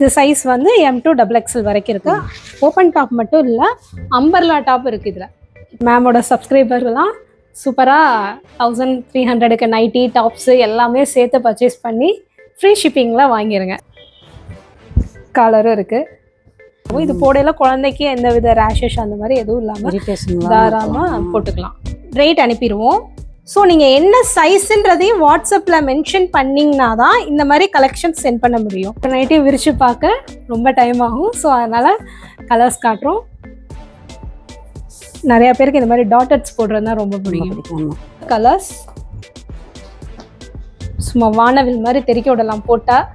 இது சைஸ் வந்து M2 XXL வரைக்கும் இருக்கு. ஓப்பன் டாப் மட்டும் இல்லை, அம்பர்லா டாப் இருக்கு. இதில் மேமோட சப்ஸ்கிரைபர்லாம் சூப்பராக 1300க்கு நைட்டி டாப்ஸு எல்லாமே சேர்த்து பர்ச்சேஸ் பண்ணி ஃப்ரீ ஷிப்பிங்கில் வாங்கிடுங்க. காலரும் இருக்குது. இது போடையில குழந்தைக்கு எந்த வித ரேஷஸ் அந்த மாதிரி எதுவும் இல்லாமல் தாராளமாக போட்டுக்கலாம். ரேட் அனுப்பிடுவோம். ஸோ நீங்கள் என்ன சைஸுன்றதையும் வாட்ஸ்அப்பில் மென்ஷன் பண்ணிங்கன்னா தான் இந்த மாதிரி கலெக்ஷன் சென்ட் பண்ண முடியும். நைட்டே விரிச்சு பார்க்க ரொம்ப டைம் ஆகும். ஸோ அதனால் கலர்ஸ் காட்டுறோம். நிறையா பேருக்கு இந்த மாதிரி டாட்டர்ஸ் போடுறது தான் ரொம்ப பிடிக்கும். கலர்ஸ் சும்மா வானவில் மாதிரி தெறிக்க விடலாம். போட்டால்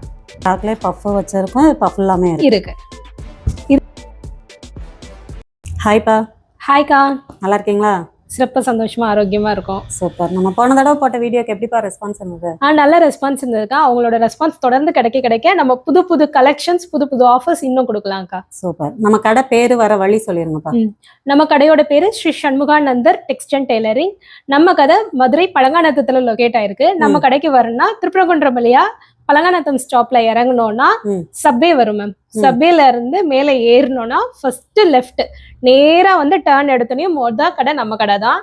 டாக்லேயே பஃப் வச்சுருக்கோம். பஃப் எல்லாமே இருக்கு. ஹாய்ப்பா. ஹாய்க்கா, நல்லா இருக்கீங்களா? சிறப்பாக சந்தோஷமா ஆரோக்கியமா இருக்கும். சூப்பர். நம்ம போன தடவை போட்ட வீடியோக்கு எப்படிப்பா ரெஸ்பான்ஸ் இருந்தது? நல்ல ரெஸ்பான்ஸ் இருந்ததுக்கா. அவங்களோட ரெஸ்பான்ஸ் தொடர்ந்து கிடைக்க நம்ம புது புது கலெக்ஷன்ஸ், புது புது ஆஃபர்ஸ் இன்னும் கொடுக்கலாம்க்கா. சூப்பர். நம்ம கடை பேரு வர வழி சொல்லிருங்கப்பா. நம்ம கடையோட பேரு ஸ்ரீ சண்முகானந்தர் டெக்ஸ்டைல் டெய்லரிங். நம்ம கடை மதுரை பழங்காநத்தத்துல லொகேட் ஆயிருக்கு. நம்ம கடைக்கு வரணும்னா திருப்பரங்குன்றம் வழியா பழங்காநத்தம் ஸ்டாப்ல இறங்கணும்னா சப்வே வரும் மேம். சப்வேல இருந்து மேல ஏறணும்னா ஃபர்ஸ்ட் லெஃப்ட் நேரா வந்து டர்ன் எடுத்தோடனே மொத கடை நம்ம கடை தான்.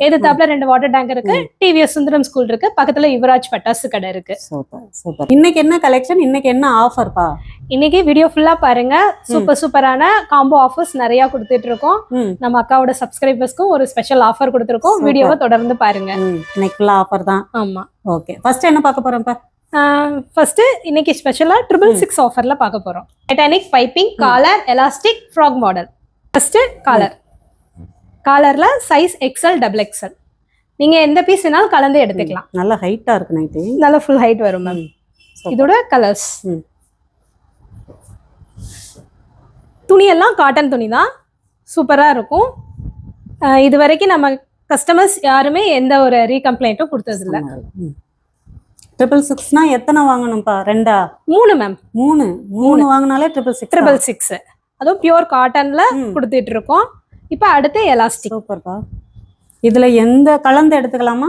எதிர்த்தாப்புல 2 வாட்டர் டேங்க் இருக்கு. டிவிஎஸ் சுந்தரம் ஸ்கூல் இருக்கு. பக்கத்துல யுவராஜ் பட்டாசு கடை இருக்கு. Super super. இன்னைக்கு என்ன கலெக்ஷன், இன்னைக்கு என்ன ஆஃபர்ப்பா? இன்னைக்கு வீடியோ ஃபுல்லா பாருங்க. சூப்பரான காம்போ ஆஃபர்ஸ் நிறைய கொடுத்துட்டு இருக்கோம். நம்ம அக்காவோட சப்ஸ்கிரைபர்ஸ்க்கும் ஒரு ஸ்பெஷல் ஆஃபர் கொடுத்துருக்கோம். வீடியோவை தொடர்ந்து பாருங்க. இன்னைக்கு ஃபுல்லா ஆஃபர் தான். ஆமா. ஓகே, ஃபர்ஸ்ட் என்ன பார்க்க போறோம்ப்பா? ஃபர்ஸ்ட் இன்னைக்கு ஸ்பெஷலா 666 ஆஃபர்ல பார்க்க போறோம். Titanic piping collar elastic frock model. First காலர்ல சைஸ் XL XXL. நீங்க எந்த பீஸ் வேணாலும் கலந்து எடுத்துக்கலாம். நல்ல ஹைட்டா இருக்கு. நைட்டி நல்ல ஃபுல் ஹைட் வரும் மேம். இதோட கலர்ஸ் துணியெல்லாம் காட்டன் துணி தான். சூப்பரா இருக்கும். இது வரைக்கும் நம்ம கஸ்டமர்ஸ் யாருமே எந்த ஒரு ரீகம்ப்ளைண்ட்டும் கொடுத்தது இல்லை. 666னா எத்தனை வாங்கணும்ப்பா? 2 3 மேம். 3 வாங்கினாலே 666. அதுவும் பியூர் காட்டன்ல கொடுத்துட்டு இருக்கோம். இப்போ அடுத்து எலாஸ்டிக். சூப்பர்ப்பா. இதுல எந்த கலந்து எடுத்துக்கலாமா?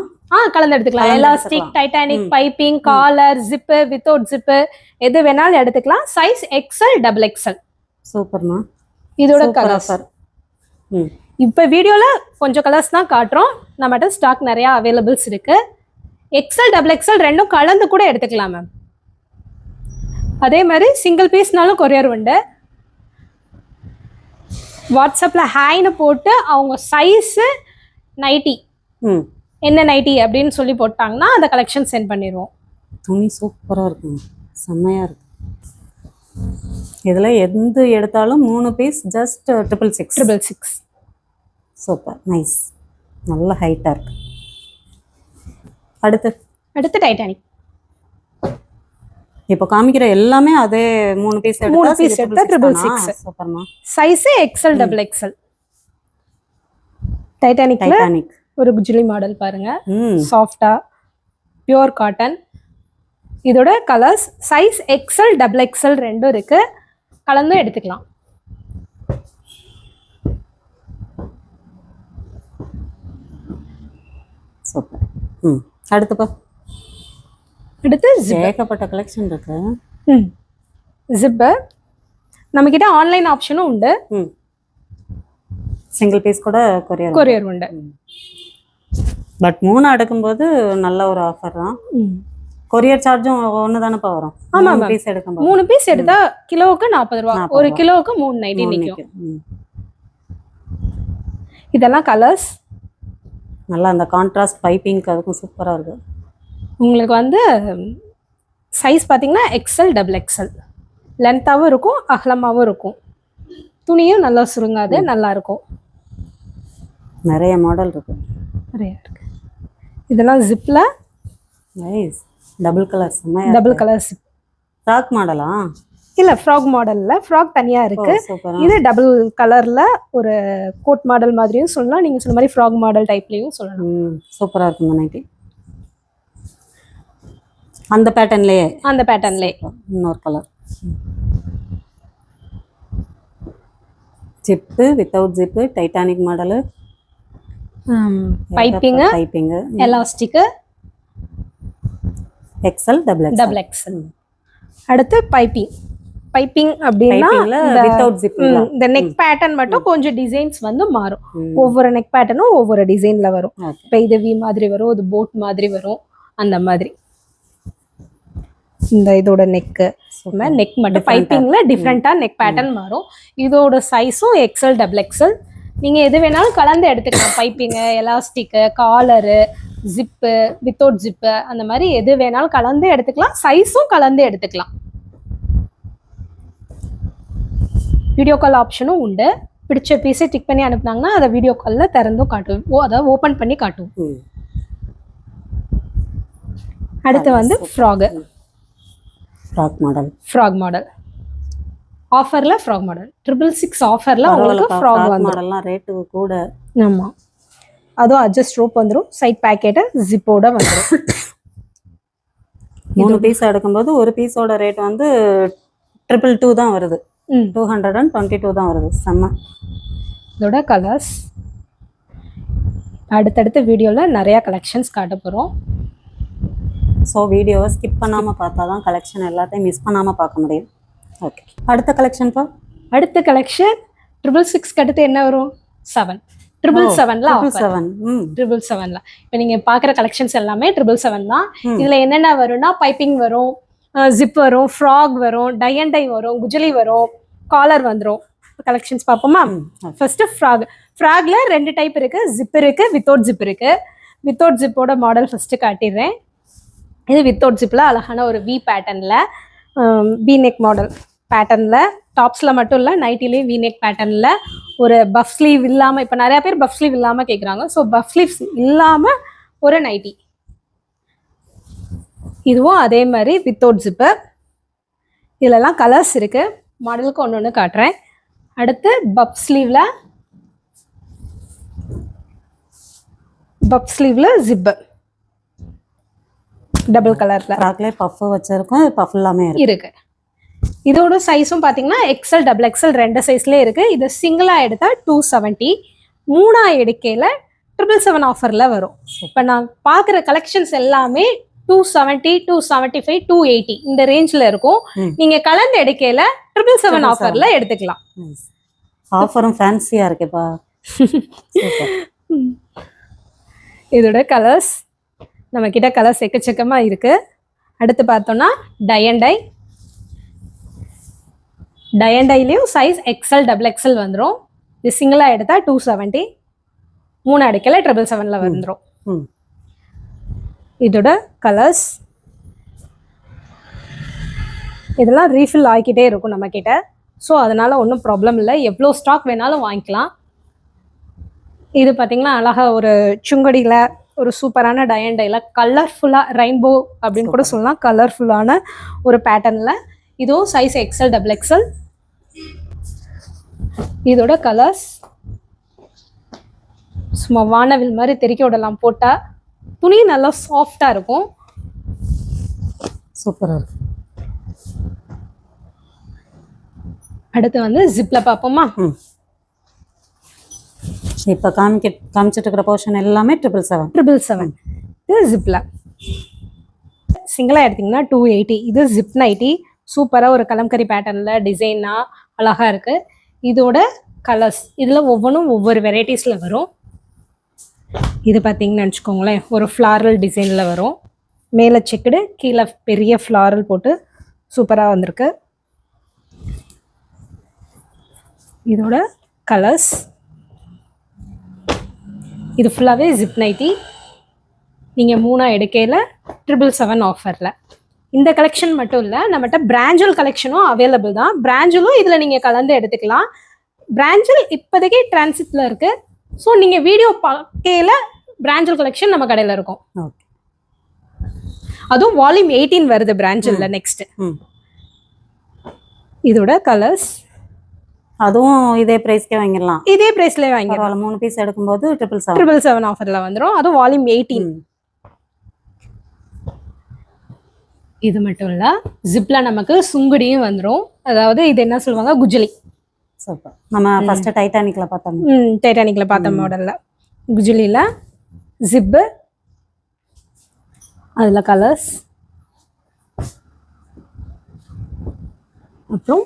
கலந்து எடுத்துக்கலாம். Elastic, titanic piping, collar, zip, without zip எது வேணாலும் எடுத்துக்கலாம். Size XL XXL. சூப்பர்மா. இதோட கலர்ஸ் இப்போ வீடியோல கொஞ்சம் கலர்ஸ் தான் காட்டுறோம். நம்மகிட்ட ஸ்டாக் நிறைய அவைலபிள்ஸ் இருக்கு. XL XXL ரெண்டும் கலந்து கூட எடுத்துக்கலாம் மேம். அதே மாதிரி சிங்கிள் பீஸ்னாலும் கொரியர் உண்டு. வாட்ஸ்அப்ல ஹாய்னு போட்டு அவங்க சைஸு நைட்டி என்ன நைட்டி அப்படின்னு சொல்லி போட்டாங்கன்னா அந்த கலெக்ஷன் சென்ட் பண்ணிடுவோம். துணி சூப்பராக இருக்கும், செம்மையாக இருக்கு. இதில் எந்த எடுத்தாலும் 3 பீஸ் ஜஸ்ட் 666. சூப்பர், நைஸ், நல்ல ஹைட்டாக இருக்கு. அடுத்து டைட்டானிக். இப்போ காமிக்கிற எல்லாமே அதே 3 பீஸ் எடுத்தா 666. சூப்பர்மா. Size XL XXL. டைட்டானிக் ஒரு குஜிலி மாடல் பாருங்க. சாஃப்டா பியூர் காட்டன். இதோட கலர்ஸ் சைஸ் XL XXL ரெண்டும் இருக்கு. கலந்து எடுத்துக்கலாம். சூப்பர். அடுத்து ஏகப்பட்ட கலெக்ஷன் இருக்கு. ஜிப்பு நம்ம கிட்ட ஆன்லைன் ஆப்ஷனும் உண்டு. சிங்கிள் பீஸ் கூட கொரியர் உண்டு. பட் 3 அடுக்கும்போது நல்ல ஒரு ஆஃபர் தான். கொரியர் சார்ஜும் ஒன்று தானேப்பா வரும்? ஆமா, 3 பீஸ் எடுக்கும்போது 3 பீஸ் எடுத்தா கிலோவுக்கு 40 ரூபா. ஒரு கிலோவுக்கு 3 நைட்டி நிக்கும். இதெல்லாம் கலர்ஸ் நல்லா அந்த கான்ட்ராஸ்ட் பைப்பிங் அதுக்கும் சூப்பரா இருக்கு. உங்களுக்கு வந்து சைஸ் பார்த்தீங்கன்னா XL XXL. லென்த்தாகவும் இருக்கும், அகலமாகவும் இருக்கும். துணியும் நல்லா சுருங்காது, நல்லா இருக்கும். நிறைய மாடல் இருக்கு. இதெல்லாம் ஜிப்ல nice double colours. Double colours frock மாடலா? இல்ல, ஃப்ராக் மாடல்ல ஃப்ராக் தனியா இருக்கு. இது டபுள் கலர்ல ஒரு கோட் மாடல் மாதிரியும் சொல்லலாம். நீங்க சொன்ன மாதிரி ஃப்ராக் மாடல் டைப்லயும் சொல்லலாம். சூப்பரா இருக்கும் இந்த நைட்டி. அந்த பேட்டர்ன்லயே இன்னொரு colour. Zip, without zip, Titanic model, piping, elastic, XL XXL. அடுத்து பைப்பிங் பைப்பிங் அப்படின்னா பைப்பிங்ல வித்தவுட் ஜிப் இந்த நெக் பேட்டர்ன் மட்டும் கொஞ்சம் டிசைன்ஸ் வந்து மாறும். ஒவ்வொரு நெக் பேட்டர்னும் ஒவ்வொரு டிசைன்ல வரும். இப்போ இது வி மாதிரி வரும், இது போட் மாதிரி வரும், அந்த மாதிரி. இந்த இதோட நெக்கு நெக் மட்டும் பைப்பிங்ல டிஃப்ரெண்டா நெக் பேட்டர்ன் மாறும். இதோட சைஸும் எக்ஸல் டபுள் எக்ஸல். நீங்க எது வேணாலும் கலந்து எடுத்துக்கலாம். Piping, elastic, collar, zip, without zip, அந்த மாதிரி எது வேணாலும் கலந்து எடுத்துக்கலாம். சைஸும் கலந்து எடுத்துக்கலாம். வீடியோ கால் ஆப்ஷனும் உண்டு. பிடிச்ச பீஸை டிக் பண்ணி அனுப்புனாங்கன்னா அதை வீடியோ காலில் திறந்தும் காட்டுவோம், அதாவது ஓப்பன் பண்ணி காட்டுவோம். அடுத்து வந்து ஃப்ராக் மாடல் ஆஃபர்ல ஃப்ராக் மாடல் 666 ஆஃபர்ல உங்களுக்கு ஃப்ராக் மாடல்லாம் ரேட் கூட. ஆமா, அதுவும் அட்ஜஸ்ட் ரோப் வந்துரும். சைட் பாக்கெட் ஜிப்போட வந்துரும். 3 பீஸ் எடுக்கும்போது ஒரு பீஸோட ரேட் வந்து 222 தான் வருது. 222 தான் வருது. செம்ம. இதோட கலர்ஸ் அடுத்தடுத்த வீடியோவில் நிறையா கலெக்ஷன்ஸ் காட்ட போகிறோம். ஸோ வீடியோவை ஸ்கிப் பண்ணாமல் பார்த்தா தான் கலெக்ஷன் எல்லாத்தையும் மிஸ் பண்ணாமல் பார்க்க முடியும். ஓகே, அடுத்த கலெக்ஷன்ப்பா. அடுத்த கலெக்ஷன் 666 அடுத்து என்ன வரும்? 777ல 777ல இப்போ நீங்கள் பார்க்குற கலெக்ஷன்ஸ் எல்லாமே 777 தான். இதில் என்னென்ன வரும்னா பைப்பிங் வரும், ஜிப் வரும், ஃப்ராக் வரும், டை அண்ட் டை வரும், குஜலி வரும், காலர் வந்துடும். கலெக்ஷன்ஸ் பார்ப்போமா? ஃபர்ஸ்ட் ஃப்ராக்ல 2 டைப் இருக்கு. ஜிப் இருக்கு, வித்தவுட் ஜிப் இருக்கு. வித்தவுட் ஜிப்போட மாடல் ஃபர்ஸ்ட் காட்டிடுறேன். இது வித்தவுட் ஜிப்ல அழகான ஒரு வி பேட்டர்ன்ல வி நெக் மாடல் பேட்டர்ன்ல, டாப்ஸ்ல மட்டும் இல்ல நைட்டிலையும் வி நெக் பேட்டர்ன்ல ஒரு பஃப் ஸ்லீவ் இல்லாம, இப்போ நிறைய பேர் பஃப் ஸ்லீவ் இல்லாம கேட்குறாங்க. ஸோ பஃப் ஸ்லீவ்ஸ் இல்லாம ஒரு நைட்டி. இதுவும் அதே மாதிரி வித்தவுட் ஜிப்பு. இதுலலாம் கலர்ஸ் இருக்கு. மாடலுக்கு ஒன்று காட்டுறேன். அடுத்து பப் ஸ்லீவ்ல ஜிப்பு டபுள் கலர்ல பஃப் வச்சிருக்கோம். பஃப் எல்லாமே இருக்கு. இதோட சைஸும் பாத்தீங்கன்னா எக்ஸல் டபுள் எக்ஸல் 2 சைஸ்ல இருக்கு. இது சிங்கிளா எடுத்தா 270, மூணா எடுக்கையில 777 ஆஃபர்ல வரும். இப்போ நான் பார்க்குற கலெக்ஷன்ஸ் எல்லாமே 270, 275, 280 இந்த ரேஞ்ச்ல இருக்கும். நீங்க கலந்து எடுக்கையில 777 ஆஃபர்ல எடுத்துக்கலாம். ஆஃபரும் ஃபேன்சியா இருக்குப்பா. இதோட கலர்ஸ் நம்ம கிட்ட கலர்ஸ் எக்கச்சக்கமா இருக்கு. அடுத்து பார்த்தோம்னா டை அண்ட் டைலையும் சைஸ் எக்ஸல் டபுள் எக்ஸல் வந்துடும். இது சிங்கிளா எடுத்தா 270, மூணு எடுக்கல 777ல வந்துடும். இதோட கலர்ஸ் இதெல்லாம் ரீஃபில் ஆகிக்கிட்டே இருக்கும் நம்ம கிட்ட. ஸோ அதனால ஒன்றும் ப்ராப்ளம் இல்லை, எவ்வளோ ஸ்டாக் வேணாலும் வாங்கிக்கலாம். இது பார்த்தீங்கன்னா அழகா ஒரு சுங்கடியில் ஒரு சூப்பரான டை அண்ட் டைல கலர்ஃபுல்லாக ரெயின்போ அப்படின்னு கூட சொல்லலாம். கலர்ஃபுல்லான ஒரு பேட்டர்னில் இதுவும் சைஸ் எக்ஸல் டபுள் எக்ஸல். இதோட கலர்ஸ் சும்மா வானவில் மாதிரி தெறிக்க விடலாம். போட்டால் துணி நல்லா சாஃப்டா இருக்கும். சூப்பரா இருக்கு. அடுத்து வந்து ஜிப்ல பாப்போமா? இப்போ காமிச்சிட்டு இருக்கிற போர்ஷன் எல்லாமே 777. இது ஜிப்ல சிங்கிளா எடுத்தீங்கன்னா 280. இது ஜிப் நைட்டி சூப்பரா ஒரு கலம்கரி பேட்டர்ன்ல டிசைனா அழகா இருக்கு. இதோட கலர்ஸ் இதுல ஒவ்வொன்றும் ஒவ்வொரு வெரைட்டிஸ்ல வரும். இது பார்த்தீங்கன்னு நினச்சிக்கோங்களேன், ஒரு ஃப்ளாரல் டிசைனில் வரும். மேலே செக்குடு, கீழே பெரிய ஃப்ளாரல் போட்டு சூப்பராக வந்திருக்கு. இதோட கலர்ஸ் இது ஃபுல்லாகவே ஜிப் நைட்டி. நீங்கள் மூணா எடுக்கையில் 777 ஆஃபரில். இந்த கலெக்ஷன் மட்டும் இல்லை, நம்மகிட்ட பிராஞ்சல் கலெக்ஷனும் அவைலபிள் தான். பிராஞ்சலும் இதில் நீங்கள் கலந்து எடுத்துக்கலாம். பிராஞ்சல் இப்போதைக்கு டிரான்சிட்டில் இருக்குது. ஸோ நீங்கள் வீடியோ பார்க்கையில் பிராஞ்சல் கலெக்ஷன் நம்ம கடையில் இருக்கும். அதுவும் வால்யூம் 18 வருது பிராஞ்சலில். நெக்ஸ்ட் இதோட கலர்ஸ் அதுவும் இதே பிரைஸ்க்கே வாங்கிடலாம். இதே பிரைஸ்லேயே வாங்கிடலாம். 3 பீஸ் எடுக்கும்போது 777 ஆஃபரில் வந்துடும். அதுவும் வால்யூம் 18. இது மட்டும் இல்லை, ஜிப்ல நமக்கு சுங்குடியும் வந்துடும். அதாவது இது என்ன சொல்லுவாங்க, குஜலி. சூப்பர். நம்ம ஃபர்ஸ்ட் டைட்டானிக்ல பார்த்தோம். டைட்டானிக்ல பார்த்த மாடல்ல குஜலில ஜிப்பு. அதுல கலர்ஸ் அப்புறம்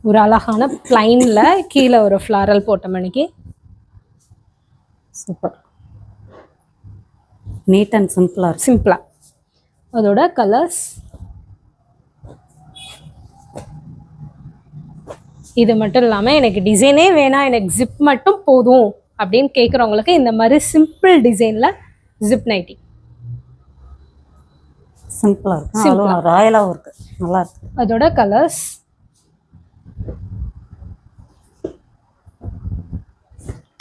ஒரு அழகான பிளைன்ல கீழே ஒரு ஃப்ளாரல் போட்ட மணிக்கு சூப்பர். நீட் அண்ட் சிம்பிளா இருக்கு. சிம்பிளா. அதோட கலர்ஸ் இது மட்டும் இல்லாமல் எனக்கு டிசைனே வேணாம், எனக்கு ஜிப் மட்டும் போதும் அப்படின்னு கேட்குறவங்களுக்கு இந்த மாதிரி சிம்பிள் டிசைனில் ஜிப் நைட்டி சிம்பிளா இருக்கு, அதுவும் ராயலாகவும் இருக்கு, நல்லா இருக்கு. அதோட கலர்ஸ்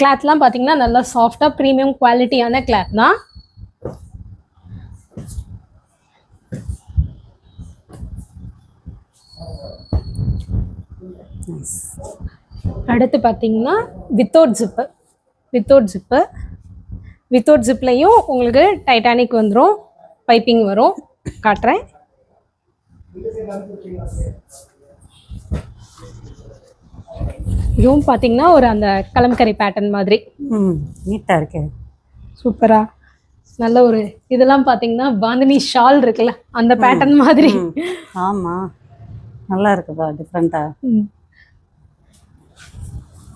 கிளாத்லாம் பார்த்தீங்கன்னா நல்லா சாஃப்டாக ப்ரீமியம் குவாலிட்டியான கிளாத் தான். அடுத்து பார்த்தீங்கன்னா வித்தவுட் ஜிப்லையும் உங்களுக்கு டைட்டானிக் வந்துடும், பைப்பிங் வரும். காட்டுறேன். இதுவும் பார்த்தீங்கன்னா ஒரு அந்த கலம்கரி பேட்டர்ன் மாதிரி நீட்டாக இருக்கு, சூப்பரா. நல்ல ஒரு இதெல்லாம் பார்த்தீங்கன்னா பாந்தினி ஷால் இருக்குல்ல அந்த பேட்டர்ன் மாதிரி. ஆமாம், நல்லா இருக்குப்பா, டிஃப்ரெண்ட்டாக.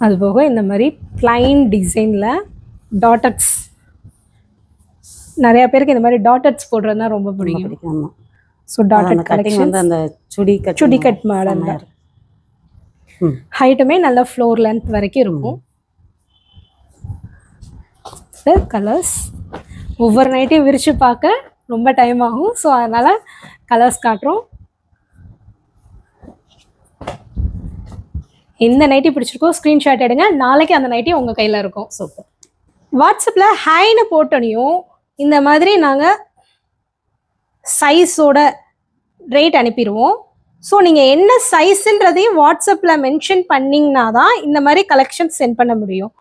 அது போக இந்த மாதிரி பிளைன் டிசைனில் டாட்டட்ஸ், நிறைய பேருக்கு இந்த மாதிரி டாட்டட்ஸ் போடுறது தான் ரொம்ப பிடிக்கும். ஆமாம். ஸோ டாட்டட் கலெக்ஷன் வந்து அந்த சுடி கட் மாடல் தான். ஹைட்டுமே நல்ல ஃப்ளோர் லென்த் வரைக்கும் இருக்கும். கலர்ஸ் ஒவ்வொரு நைட்டையும் விரிச்சு பார்க்க ரொம்ப டைம் ஆகும், ஸோ அதனால கலர்ஸ் காட்டுறோம். எந்த நைட்டி பிடிச்சிருக்கோ ஸ்க்ரீன்ஷாட் எடுங்க, நாளைக்கு அந்த நைட்டி உங்கள் கையில் இருக்கும். சூப்பர். வாட்ஸ்அப்பில் ஹைன்னு போட்டோனையும் இந்த மாதிரி நாங்கள் சைஸோட ரேட் அனுப்பிடுவோம். ஸோ நீங்கள் என்ன சைஸுன்றதையும் வாட்ஸ்அப்பில் மென்ஷன் பண்ணிங்கன்னா தான் இந்த மாதிரி கலெக்ஷன் சென்ட் பண்ண முடியும்.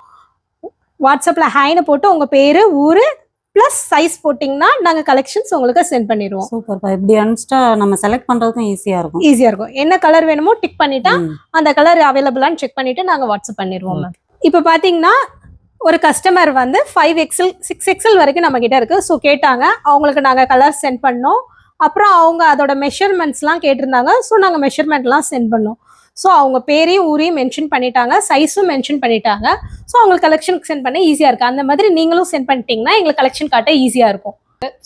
வாட்ஸ்அப்பில் ஹைன்னு போட்டு உங்கள் பேர், ஊர் ப்ளஸ் சைஸ் போட்டிங்கன்னா நாங்கள் கலெக்ஷன்ஸ் உங்களுக்கு சென்ட் பண்ணிடுவோம். சூப்பர்ப்பா. இப்படி அனுப்பிச்சிட்டா நம்ம செலக்ட் பண்ணுறதுக்கும் ஈஸியாக இருக்கும். என்ன கலர் வேணுமோ டிக் பண்ணிட்டா அந்த கலர் அவைலபிளான்னு செக் பண்ணிவிட்டு நாங்கள் வாட்ஸ்அப் பண்ணிடுவோம் மேம். இப்போ பார்த்தீங்கன்னா ஒரு கஸ்டமர் வந்து 5XL 6XL வரைக்கும் நம்மக்கிட்ட இருக்குது. ஸோ கேட்டாங்க, அவங்களுக்கு நாங்கள் கலர் சென்ட் பண்ணோம். அப்புறம் அவங்க அதோட மெஷர்மெண்ட்ஸ்லாம் கேட்டிருந்தாங்க. ஸோ நாங்கள் மெஷர்மெண்ட்லாம் சென்ட் பண்ணோம். ஸோ அவங்க பேரையும் ஊரையும் மென்ஷன் பண்ணிட்டாங்க, சைஸும் மென்ஷன் பண்ணிட்டாங்க. ஸோ அவங்களுக்கு கலெக்ஷனுக்கு சென்ட் பண்ண ஈஸியாக இருக்குது. அந்த மாதிரி நீங்களும் சென்ட் பண்ணிட்டீங்கன்னா எங்களுக்கு கலெக்ஷன் காட்ட ஈஸியாக இருக்கும்.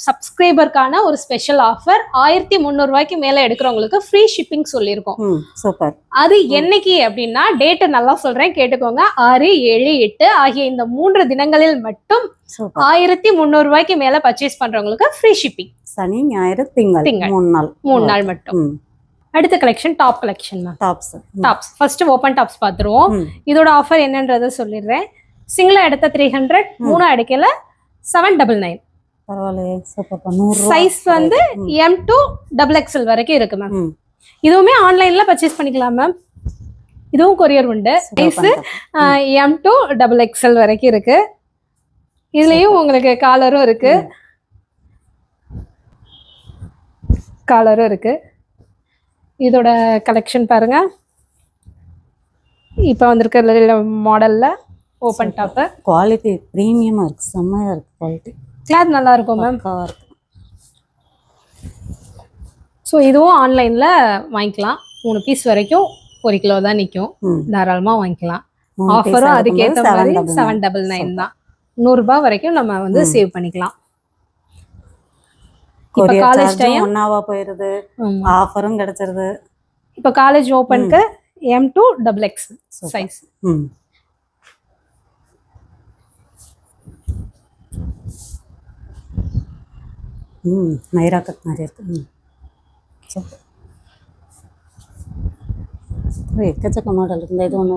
சப்ஸ்கிரைபருக்கான ஒரு ஸ்பெஷல் ஆஃபர் 1300 ரூபாய்க்கு மேலே எடுக்கிறவங்களுக்கு ஃப்ரீ ஷிப்பிங் சொல்லியிருக்கோம். சூப்பர். அது என்னைக்கு அப்படின்னா டேட்டு நல்லா சொல்கிறேன் கேட்டுக்கோங்க. 6, 7, 8 ஆகிய இந்த 3 தினங்களில் மட்டும் 1300 ரூபாய்க்கு மேலே பர்ச்சேஸ் பண்ணுறவங்களுக்கு ஃப்ரீ ஷிப்பிங். சனி, ஞாயிறு, திங்கள் 3 நாள் மட்டும். அடுத்த collection top collection ma'am. Tops first open tops பார்த்துருவோம். இதோட ஆஃபர் என்னன்றதை சொல்லிடுறேன். சிங்கிளா எடுத்த 300, 3 எடுக்கல 799. பரவாயில்லையே, சூப்பர். சைஸ் வந்து M to XXL வரைக்கும் இருக்கு மேம். இதுவுமே ஆன்லைன்ல பர்ச்சேஸ் பண்ணிக்கலாம் மேம். இதுவும் கொரியர் உண்டு. சைஸ் M to XXL வரைக்கும் இருக்கு. இதுலயும் உங்களுக்கு காலரும் இருக்கு, இதோட கலெக்ஷன் பாருங்க. இப்போ வந்திருக்க மாடல்ல ஓப்பன் டாப் குவாலிட்டி பிரீமியமா இருக்கு, செம்மையா இருக்கு. குவாலிட்டி கிளாத் நல்லா இருக்கும் மேம். ஸோ இதுவும் ஆன்லைன்ல வாங்கிக்கலாம். 3 பீஸ் வரைக்கும் 1 கிலோ தான் நிற்கும், தாராளமா வாங்கிக்கலாம். ஆஃபரும் அதுக்கேற்ற மாதிரி 799 தான். 100 ரூபாய் வரைக்கும் நம்ம வந்து சேவ் பண்ணிக்கலாம். இப்போ காலேஜ் டைம் ஒன்னாவா போயிருது, ஆஃபரும் கிடைச்சிருது. இப்போ காலேஜ் ஓப்பனுக்கு M to XXL size. Naira cut மாதிரி இருக்கு. எக்கச்சக்க மாடல் இருக்கு. இது ஒன்று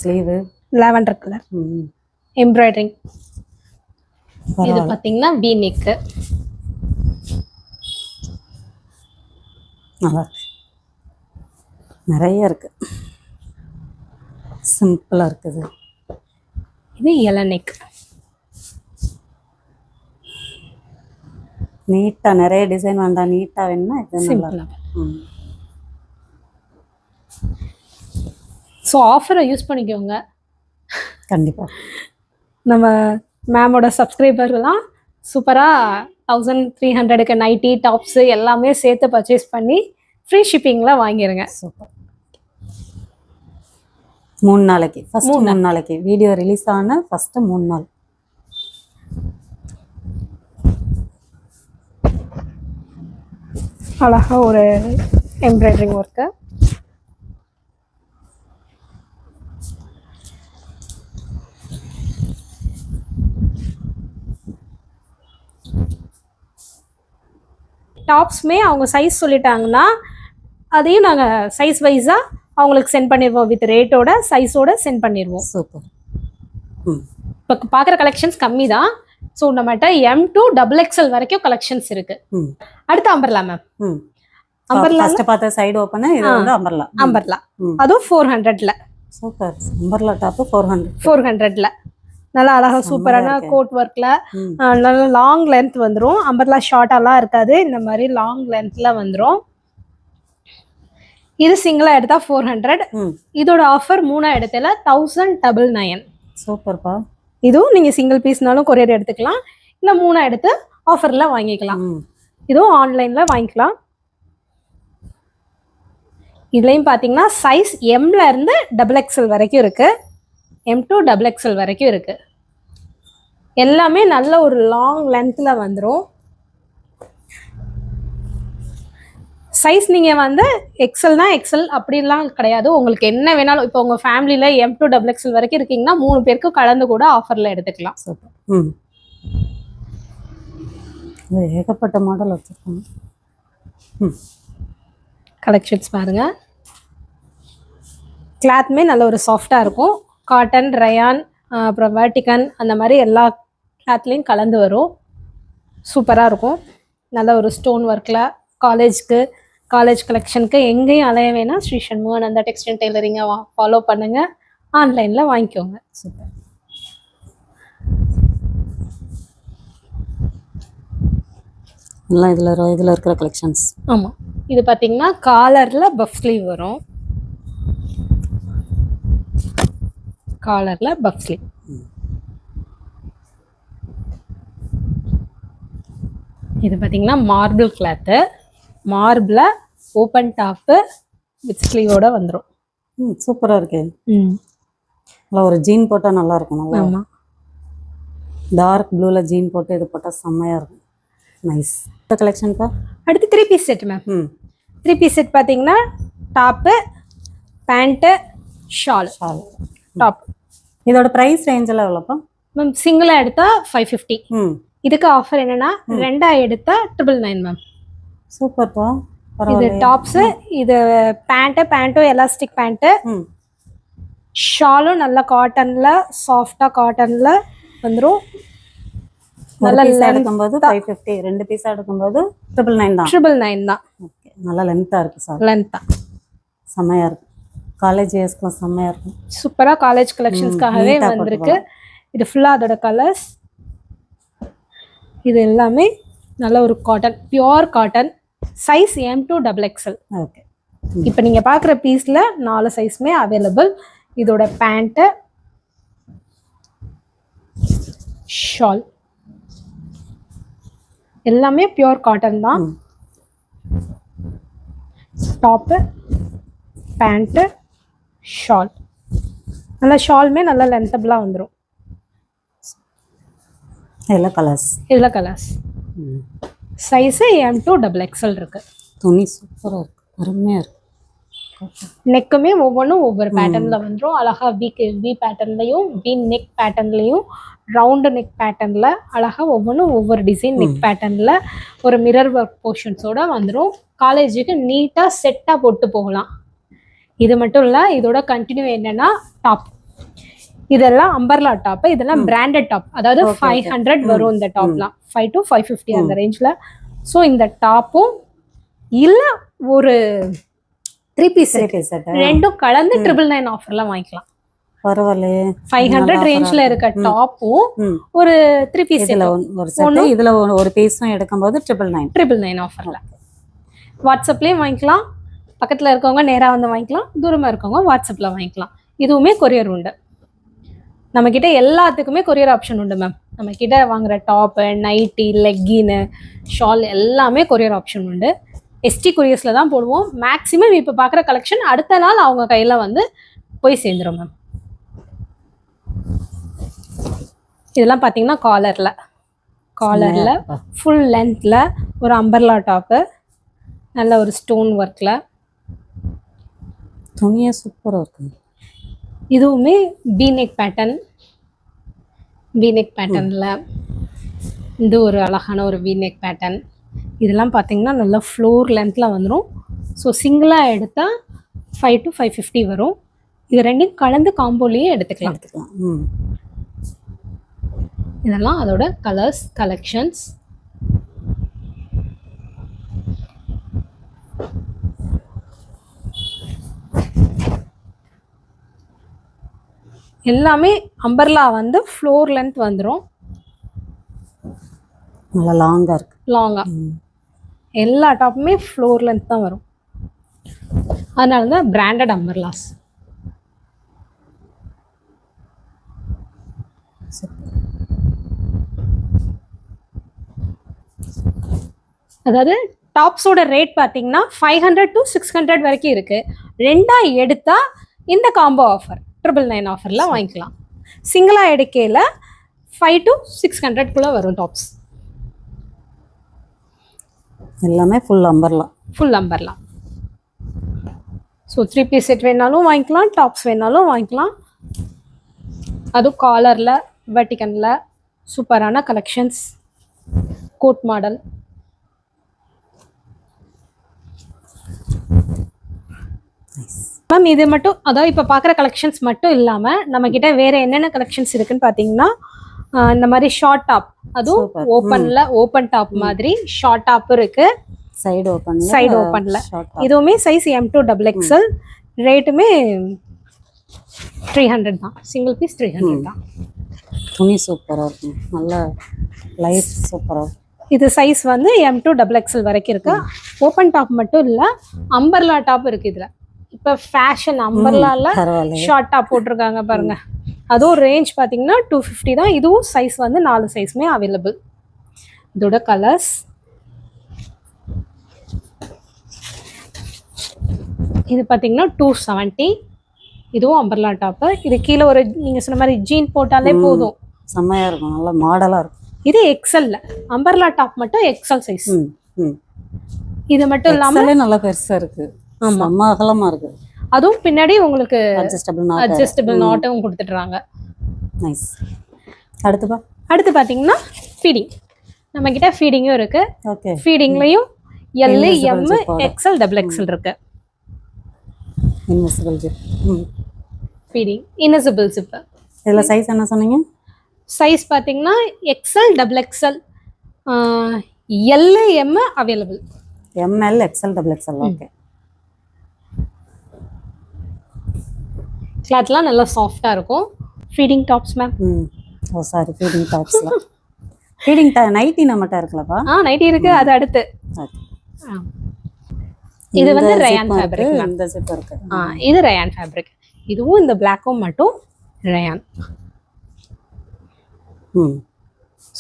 ஸ்லீவ் லாவெண்டர் கலர் எம்ப்ராய்டரிங். இது பாத்தீங்கன்னா வி நெக். நல்லா நிறைய இருக்கு, சிம்பிளா இருக்குது. இது எல் நெக். நீட்டா நிறைய டிசைன் வேண்டாம், நீட்டா வேணும்னா இது நல்லா. ஸோ ஆஃபரை யூஸ் பண்ணிக்கோங்க கண்டிப்பா. நம்ம மேமோட சப்ஸ்கிரைபர்லாம் சூப்பராக 1300க்கு நைட்டி டாப்ஸ் எல்லாமே சேர்த்து பர்ச்சேஸ் பண்ணி ஃப்ரீ ஷிப்பிங்ல வாங்கிருங்க. சூப்பர். 3 நாளைக்கு ஃபர்ஸ்ட் 3 நாளைக்கு வீடியோ ரிலீஸ் ஆன ஃபர்ஸ்ட் 3 நாள். அழகா ஒரு எம்ப்ராய்டரிங் ஒர்க்கு. டாப்ஸ்மே அவங்க சைஸ் சொல்லிட்டாங்கன்னா அதையும் நாங்கள் சைஸ் வைஸாக அவங்களுக்கு சென்ட் பண்ணிடுவோம். வித் ரேட்டோட சைஸோட சென்ட் பண்ணிடுவோம். சூப்பர். இப்போ பார்க்குற கலெக்ஷன்ஸ் கம்மி தான். ஸோ நம்மகிட்ட M to XXL வரைக்கும் கலெக்ஷன்ஸ் இருக்கு. அடுத்து அம்பர்லா மேம். அம்பர்லா ஃபர்ஸ்ட் பார்த்த சைடு ஓபன், இது வந்து அம்பர்லா. அம்பர்லா அதுவும் 400ல. சூப்பர். அம்பர்லா டாப் 400ல நல்லா அழகா சூப்பரான கோட் ஒர்க்ல நல்ல லாங் லென்த் வந்துடும். அம்பர்லா ஷார்ட்டாலாம் இருக்காது, இந்த மாதிரி லாங் லென்த்ல வந்துடும். இது சிங்கிளா எடுத்தா 400. இதோட ஆஃபர் 3 இடத்துல 1099. சூப்பர்ப்பா. இதுவும் நீங்க சிங்கிள் பீஸ்னாலும் கொரியர் எடுத்துக்கலாம், இல்ல 3 எடுத்து ஆஃபர்ல வாங்கிக்கலாம். இதுவும் ஆன்லைன்ல வாங்கிக்கலாம். இதுலயும் பாத்தீங்கன்னா சைஸ் எம்ல இருந்து XXL வரைக்கும் இருக்கு, M to XXL வரைக்கும் இருக்கு. எல்லாமே நல்ல ஒரு லாங் லென்த்ல வந்துடும். சைஸ் நீங்க வந்து எக்ஸல்னா எக்ஸல் அப்படிலாம் கிடையாது, உங்களுக்கு என்ன வேணாலும். இப்போ உங்க ஃபேமிலியில M to XXL வரைக்கும் இருக்கீங்கன்னா 3 பேருக்கு கலந்து கூட ஆஃபர்ல எடுத்துக்கலாம். ஏகப்பட்ட மாடல் வச்சிருக்காங்க. கலெக்ஷன்ஸ் பாருங்க. கிளாத்மே நல்ல ஒரு சாஃப்டா இருக்கும். காட்டன், ரயான், அப்புறம் வேர்டிகன் அந்த மாதிரி எல்லா கிளாத்லேயும் கலந்து வரும். சூப்பராக இருக்கும். நல்ல ஒரு ஸ்டோன் ஒர்க்கில் காலேஜ் கலெக்ஷனுக்கு எங்கேயும் அலைய வேணாம். ஸ்ரீ சண்முகானந்தா டெக்ஸ்டைல் டெய்லரிங்கை ஃபாலோ பண்ணுங்கள், ஆன்லைனில் வாங்கிக்கோங்க. சூப்பர். எல்லாம் இதில் இருக்கிற கலெக்ஷன்ஸ். ஆமாம், இது பார்த்தீங்கன்னா காலரில் பஃப் ஸ்லீவ் வரும். காலர்ல பஃப் ஸ்லீவ். இது பார்த்தீங்கன்னா மார்பிள் கிளாத்து, மார்பிள ஓப்பன் டாப்பு வித் ஸ்லீவோட வந்துடும். சூப்பராக இருக்கு. நல்லா ஒரு ஜீன் போட்டால் நல்லா இருக்கும். நல்லா. ஆமாம், டார்க் ப்ளூவில் ஜீன் போட்டு இது போட்டால் செம்மையாக இருக்கும். நைஸ். இந்த கலெக்ஷன்ப்பா அடுத்து 3 piece set ma'am. 3 piece set பார்த்தீங்கன்னா டாப்பு, பேண்ட்டு, ஷால். டாப். இதோட பிரைஸ் ரேஞ்ச் எல்லாம் எவ்வளோப்பா மேம்? சிங்கிளா எடுத்தா 550. இதுக்கு ஆஃபர் என்னன்னா 2 எடுத்தா 999 மேம். சூப்பர்ப்பா. இது டாப்ஸ், இது பேண்ட்டும் எலாஸ்டிக் பேண்ட். ஷாலும் நல்ல காட்டன்ல, சாஃப்டா காட்டன்ல வந்துரும். நல்ல லென்த் எடுக்கும்போது 550, 2 பீஸ் எடுக்கும்போது 999 தான். 999 தான். ஓகே, நல்ல லென்த்தா இருக்கு சார். லென்த்தா செமையா இருக்கு. காலேஜ் இயர்ஸ்க்குலாம் செம்மையா இருக்கும். சூப்பரா காலேஜ் கலெக்ஷன்ஸ்க்காகவே வந்திருக்கு. இது ஃபுல்லா அதோட கலர்ஸ். இது எல்லாமே நல்ல ஒரு cotton, pure cotton. Size M to XXL. Okay. இப்போ நீங்க பார்க்குற பீஸ்ல 4 சைஸ்மே அவைலபிள். இதோட பேண்ட்டு, ஷால் எல்லாமே பியூர் காட்டன் தான். Top, pant, shawl. நல்லா ஷாலுமே நல்லா லென்த்தபிளாக வந்துடும். இதில் colours. Size M to XXL இருக்கு. துணி சூப்பராக இருக்கு, அருமையாக இருக்கு. நெக்குமே ஒவ்வொன்றும் ஒவ்வொரு பேட்டர்னில் வந்துடும். அழகா வி பேட்டர்ன்லையும், வி நெக் பேட்டர்ன்லையும், ரவுண்டு நெக் பேட்டர்னில் அழகாக ஒவ்வொன்றும் ஒவ்வொரு டிசைன் நெக் பேட்டர்னில் ஒரு மிரர் ஒர்க் போர்ஷன்ஸோட வந்துடும். காலேஜுக்கு நீட்டாக செட்டாக போட்டு போகலாம். இது மட்டும் இல்லை, இதோட கண்டினியூ என்னன்னா டாப். இதெல்லாம் அம்பர்லா டாப். இதெல்லாம் பிராண்டட் டாப், அதாவது 500 வரும் இந்த டாப்லாம். 5 to 550 அந்த ரேஞ்சில். ஸோ இந்த டாப்பும் இல்லை ஒரு 3 பீஸ் ரெண்டும் கலந்து 999 ஆஃபர்ல வாங்கிக்கலாம். பரவாயில்லையே. 500 ரேஞ்ச்ல இருக்க டாப்பும் ஒரு 3 பீஸ் இதுல ஒரு பீஸும் எடுக்கும்போது 999 ஆஃபர்ல. வாட்ஸ்அப்லயும் வாங்கிக்கலாம், பக்கத்துல இருக்கவங்க நேரா வந்து வாங்கிக்கலாம், தூரமா இருக்கவங்க வாட்ஸ்அப்ல வாங்கிக்கலாம். இதுவுமே கொரியர் உண்டு. நம்ம கிட்ட எல்லாத்துக்குமே கொரியர் ஆப்ஷன் உண்டு மேம். நம்ம கிட்ட வாங்குற டாப்பு, நைட்டி, லெக்கின்னு, ஷால் எல்லாமே கொரியர் ஆப்ஷன் உண்டு. எஸ்டி கொரியர்ஸில் தான் போடுவோம். மேக்ஸிமம் இப்போ பார்க்குற கலெக்ஷன் அடுத்த நாள் அவங்க கையில் வந்து போய் சேர்ந்துடும் மேம். இதெல்லாம் பார்த்தீங்கன்னா காலரில் ஃபுல் லென்த்தில் ஒரு அம்பர்லா டாப்பு, நல்ல ஒரு ஸ்டோன் ஒர்க்கில். துணியே சூப்பராக இருக்கு. இதுவுமே வீநெக் பேட்டர்னில் இது ஒரு அழகான ஒரு வீநெக் பேட்டர்ன். இதெல்லாம் பார்த்தீங்கன்னா நல்லா ஃப்ளோர் லென்த்தில் வந்துடும். ஸோ சிங்கிளாக எடுத்தால் 5 to 550 வரும். இது ரெண்டையும் கலந்து காம்போலேயே எடுத்துக்கலாம். இதெல்லாம் அதோட கலர்ஸ் கலெக்ஷன்ஸ். எல்லாமே அம்பர்லா வந்து ஃப்ளோர் லென்த் வந்துடும். நல்லா லாங்காக எல்லா டாப்புமே ஃப்ளோர் லென்த் தான் வரும். அதனால தான் பிராண்டட் அம்பர்லாஸ். அதாவது டாப்ஸோட ரேட் பார்த்தீங்கன்னா 500 to 600 வரைக்கும் இருக்கு. ரெண்டா எடுத்தா இந்த காம்போ ஆஃபர் 999 ஆஃபர்ல வாங்கிக்கலாம். சிங்கிளா எடுக்கையில் 5 to 600 வரும் டாப்ஸ். எல்லாமே full umbrella. So 3 piece set வேணாலும் வாங்கிக்கலாம், டாப்ஸ் வேணாலும் வாங்கிக்கலாம். அதுவும் காலரில் வெட்டிக்கனில் சூப்பரான கலெக்ஷன்ஸ். Code model. மேம் இது மட்டும், அதாவது இப்போ பார்க்குற கலெக்ஷன்ஸ் மட்டும் இல்லாமல் நம்மக்கிட்ட வேறு என்னென்ன கலெக்ஷன்ஸ் இருக்குன்னு பார்த்தீங்கன்னா, இந்த மாதிரி ஷார்ட் டாப், அதுவும் ஓப்பன் டாப் மாதிரி ஷார்ட் டாப் இருக்கு. சைடு ஓப்பன்ல இதுவுமே சைஸ் M to XXL. ரேட்டுமே 300 தான். சிங்கிள் பீஸ் 300 தான். துணி சூப்பராக இருக்கும், நல்ல லைட் சூப்பராக. இது சைஸ் வந்து M to XXL வரைக்கும் இருக்கு. ஓப்பன் டாப் மட்டும் இல்லை, அம்பர்லா டாப் இருக்கு. இதில் இப்போ ஃபேஷன் அம்பர்லால ஷார்ட் டாப் போட்டிருக்காங்க பாருங்க. அதுவும் ரேஞ்ச் பார்த்தீங்கன்னா 250 தான். இதுவும் சைஸ் வந்து 4 சைஸுமே அவைலபிள். இதோட கலர்ஸ். இது பார்த்தீங்கன்னா 270. இதுவும் அம்பர்லா டாப்பு. இது கீழே ஒரு நீங்கள் சொன்ன மாதிரி ஜீன் போட்டாலே போதும், செம்மையாக இருக்கும், நல்லா மாடலாக இருக்கும். இது எக்ஸல்ல அம்பர்லா டாப் மட்டும் எக்ஸல் சைஸ். இது மட்டும் இல்லாமல் நல்லா பெருசாக இருக்கு, செம்ம அகலமாக இருக்கு. அதுவும் பின்னாடி உங்களுக்கு அட்ஜஸ்டபிள் நாட்டும் கொடுத்துட்றாங்க. நைஸ். அடுத்து பார்த்தீங்கன்னா ஃபீடிங். நம்ம கிட்ட ஃபீடிங்கும் இருக்கு. ஃபீடிங்லையும் L, M, XL, XXL இருக்கு. Feeding invisible zip. இதில் சைஸ் என்ன சொன்னீங்க? சைஸ் பார்த்தீங்கன்னா XL, XXL, L, M available. ML, XL, XXL. Okay. கிளாத்லாம் நல்லா சாஃப்டாக இருக்கும். Feeding tops ma'am. Sorry, feeding டாப்ஸ்லாம். ஃபீடிங் நைட்டி நம்மகிட்ட இருக்குல்லப்பா? நைட்டி இருக்கு. அது அடுத்து இது வந்து ரயான் ஃபேப்ரிக். இந்த ஜிப் இருக்கு. இது ரயான் ஃபேப்ரிக். இதுவும் இந்த பிளாக்கும் மட்டும் ரயான்.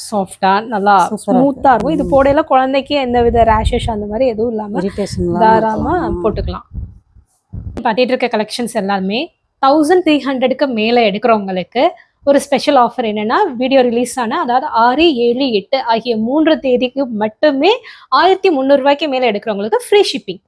சாஃப்டா நல்லா ஸ்மூத்தா இருக்கும். இது போடையில குழந்தைக்கு எந்த வித ரேஷஸ் அந்த மாதிரி எதுவும் இல்லாம தாராளமா போட்டுக்கலாம். பார்த்துட்டு இருக்க கலெக்ஷன்ஸ் எல்லாமே 1300க்கு மேல எடுக்கிறவங்களுக்கு ஒரு ஸ்பெஷல் ஆஃபர் என்னன்னா, வீடியோ ரிலீஸ் ஆன அதாவது 6, 7, 8 ஆகிய 3 தேதிக்கு மட்டுமே 1300 ரூபாய்க்கு மேல எடுக்கிறவங்களுக்கு ஃப்ரீ ஷிப்பிங்.